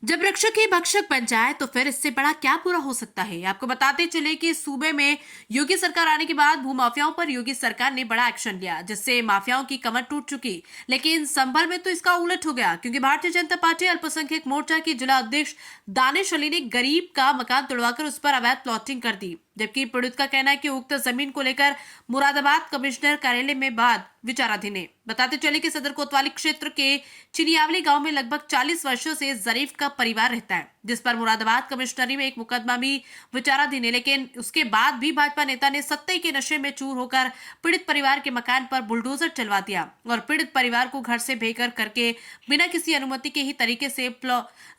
जब रक्षक ही भक्षक बन जाए तो फिर इससे बड़ा क्या बुरा हो सकता है। आपको बताते चले कि सूबे में योगी सरकार आने के बाद भूमाफियाओं पर योगी सरकार ने बड़ा एक्शन लिया, जिससे माफियाओं की कमर टूट चुकी। लेकिन संभल में तो इसका उलट हो गया, क्योंकि भारतीय जनता पार्टी अल्पसंख्यक मोर्चा की जिला अध्यक्ष दानिश अली ने गरीब का मकान तोड़वाकर उस पर अवैध प्लॉटिंग कर दी। जबकि पीड़ित का कहना है कि उक्त जमीन को लेकर मुरादाबाद कमिश्नर कार्यालय में बाद विचाराधीन है। बताते चले कि सदर कोतवाली क्षेत्र के चिनियावली गांव में लगभग 40 वर्षों से जरीफ का परिवार रहता है, जिस पर मुरादाबाद कमिश्नरी में एक मुकदमा भी विचाराधीन है। लेकिन उसके बाद भी भाजपा नेता ने सत्ते के नशे में चूर होकर पीड़ित परिवार के मकान पर बुलडोजर चलवा दिया और पीड़ित परिवार को घर से बेघर करके बिना किसी अनुमति के ही तरीके से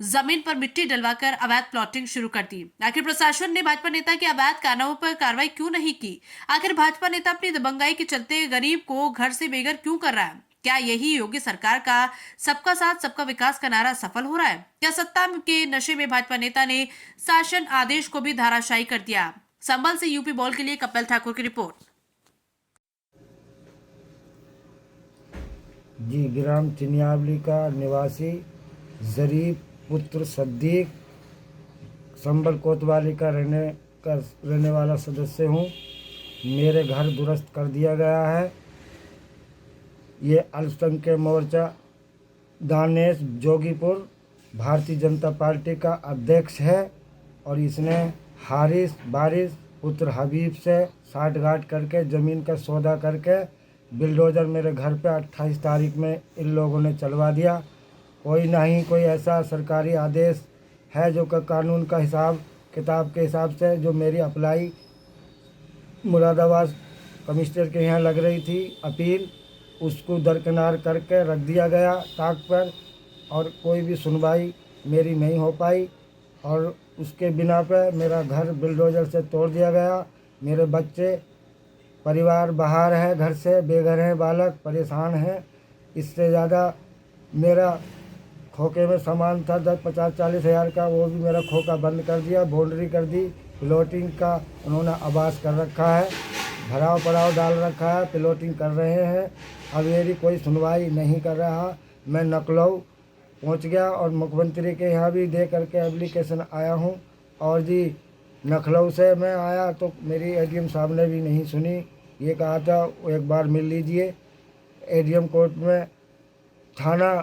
जमीन पर मिट्टी डलवाकर अवैध प्लॉटिंग शुरू कर दी। आखिर प्रशासन ने भाजपा नेता के अवैध कानूनों पर कार्रवाई क्यों नहीं की? आखिर भाजपा नेता अपनी दबंगाई के चलते गरीब को घर से बेघर क्यों कर रहा है? क्या यही योगी सरकार का सबका साथ सबका विकास का नारा सफल हो रहा है? क्या सत्ता के नशे में भाजपा नेता ने शासन आदेश को भी धाराशायी कर दिया? संभल से यूपी बॉल के लिए कपिल ठाकुर की रिपोर्ट। जी, ग्राम चिनियावली का निवासी जरीफ पुत्र सद्दीक संबल कोतवाली का रहने वाला सदस्य हूँ। मेरे घर दुरुस्त कर दिया गया है। ये अल्पसंख्यक मोर्चा दानेश जोगीपुर भारतीय जनता पार्टी का अध्यक्ष है और इसने हारिस बारिश पुत्र हबीब से साठगांठ करके ज़मीन का सौदा करके बिल्डोज़र मेरे घर पे 28 तारीख में इन लोगों ने चलवा दिया। कोई ऐसा सरकारी आदेश है जो कि कानून का हिसाब किताब के हिसाब से जो मेरी अप्लाई मुरादाबाद कमिश्नर के यहाँ लग रही थी अपील, उसको दरकिनार करके रख दिया गया ताक पर और कोई भी सुनवाई मेरी नहीं हो पाई और उसके बिना पे मेरा घर बिल्डोज़र से तोड़ दिया गया। मेरे बच्चे परिवार बाहर है, घर से बेघर हैं, बालक परेशान हैं। इससे ज़्यादा मेरा खोखे में सामान था 50-40 हज़ार का, वो भी मेरा खोखा बंद कर दिया, बाउंड्री कर दी। प्लॉटिंग का उन्होंने आवास कर रखा है, भराव पड़ाव डाल रखा है, प्लॉटिंग कर रहे हैं। अब मेरी कोई सुनवाई नहीं कर रहा। मैं नकलऊ पहुंच गया और मुख्यमंत्री के यहाँ भी दे करके एप्लीकेशन आया हूं और जी नखलऊ से मैं आया तो मेरी एडीएम साहब ने भी नहीं सुनी। ये कहा था एक बार मिल लीजिए। एडीएम कोर्ट में थाना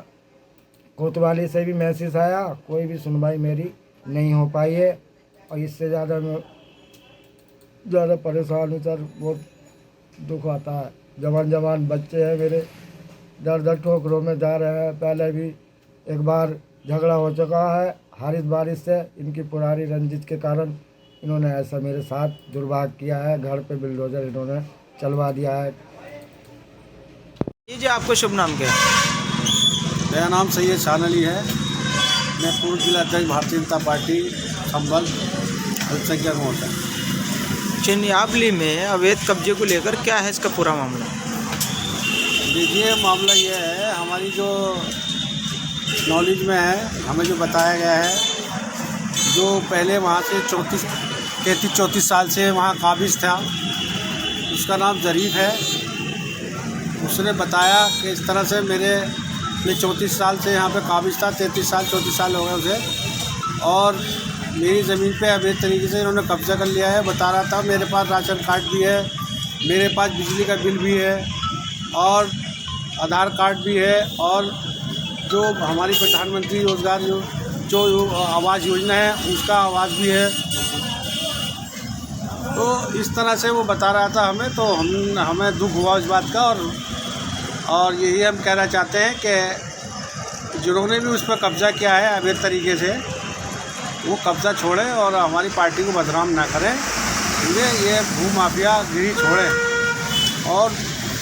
कोतवाली से भी मैसेज आया, कोई भी सुनवाई मेरी नहीं हो पाई है और इससे ज़्यादा मैं ज़्यादा परेशान हूँ सर। बहुत दुख आता है। जवान बच्चे हैं मेरे, दर ठोकरों में जा रहे हैं। पहले भी एक बार झगड़ा हो चुका है हारिस बारिश से, इनकी पुरानी रंजिश के कारण इन्होंने ऐसा मेरे साथ दुर्भाग्य किया है। घर पे बिल्डोजर इन्होंने चलवा दिया है। जी आपको शुभ नाम क्या है? मेरा नाम सैयद शान अली है। मैं पूर्व जिला अध्यक्ष भारतीय जनता पार्टी संबल अल्पसंख्यक मोर्चा। चिनियावली में अवैध कब्जे को लेकर क्या है इसका पूरा मामला? देखिए, मामला ये है, हमारी जो नॉलेज में है, हमें जो बताया गया है, जो पहले वहाँ से 33-34 साल से वहाँ काबिज था, उसका नाम जरीफ है। उसने बताया कि इस तरह से मैं 34 साल से यहाँ पे काबिज था, 34 साल हो गए उसे, और मेरी ज़मीन पे अवैध तरीके से इन्होंने कब्जा कर लिया है। बता रहा था मेरे पास राशन कार्ड भी है, मेरे पास बिजली का बिल भी है और आधार कार्ड भी है और जो हमारी प्रधानमंत्री रोज़गार जो आवास योजना है उसका आवास भी है। तो इस तरह से वो बता रहा था हमें, तो हमें दुख हुआ इस बात का और यही हम कहना चाहते हैं कि जिन्होंने भी उस पर कब्ज़ा किया है अवैध तरीके से, वो कब्ज़ा छोड़ें और हमारी पार्टी को बदनाम ना करें। ये भूमाफिया गिरी छोड़ें और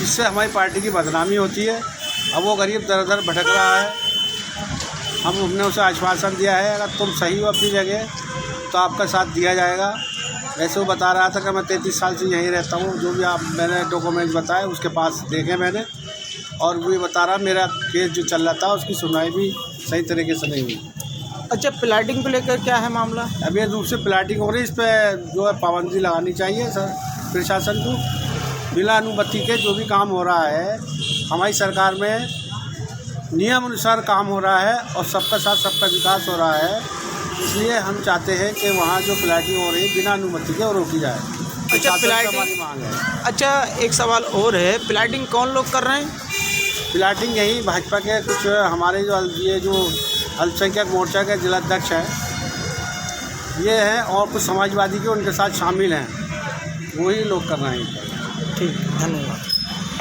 इससे हमारी पार्टी की बदनामी होती है। अब वो गरीब दर दर भटक रहा है। हमने उसे आश्वासन दिया है, अगर तुम सही हो अपनी जगह तो आपका साथ दिया जाएगा। वैसे वो बता रहा था कि मैं 33 साल से यहीं रहता हूँ, जो भी मैंने डॉक्यूमेंट्स बताए उसके पास देखे मैंने, और वो ये बता रहा मेरा केस जो चल रहा था उसकी सुनवाई भी सही तरीके से नहीं हुई। अच्छा, प्लाटिंग को लेकर क्या है मामला? अवैध रूप से प्लाटिंग हो रही है, इस पर जो है पाबंदी लगानी चाहिए सर प्रशासन को। बिना अनुमति के जो भी काम हो रहा है, हमारी सरकार में नियम अनुसार काम हो रहा है और सबका साथ सबका विकास हो रहा है। इसलिए हम चाहते हैं कि वहाँ जो प्लाटिंग हो रही है बिना अनुमति के वो रोकी जाए। अच्छा, शासन से प्लाटिंग- हमारी मांग है। अच्छा, एक सवाल और है, प्लाटिंग कौन लोग कर रहे हैं? प्लाटिंग यही भाजपा के कुछ हमारे ये जो अल्पसंख्यक मोर्चा के जिलाध्यक्ष हैं ये हैं और कुछ समाजवादी के उनके साथ शामिल हैं, वही लोग कर रहे हैं। ठीक, धन्यवाद।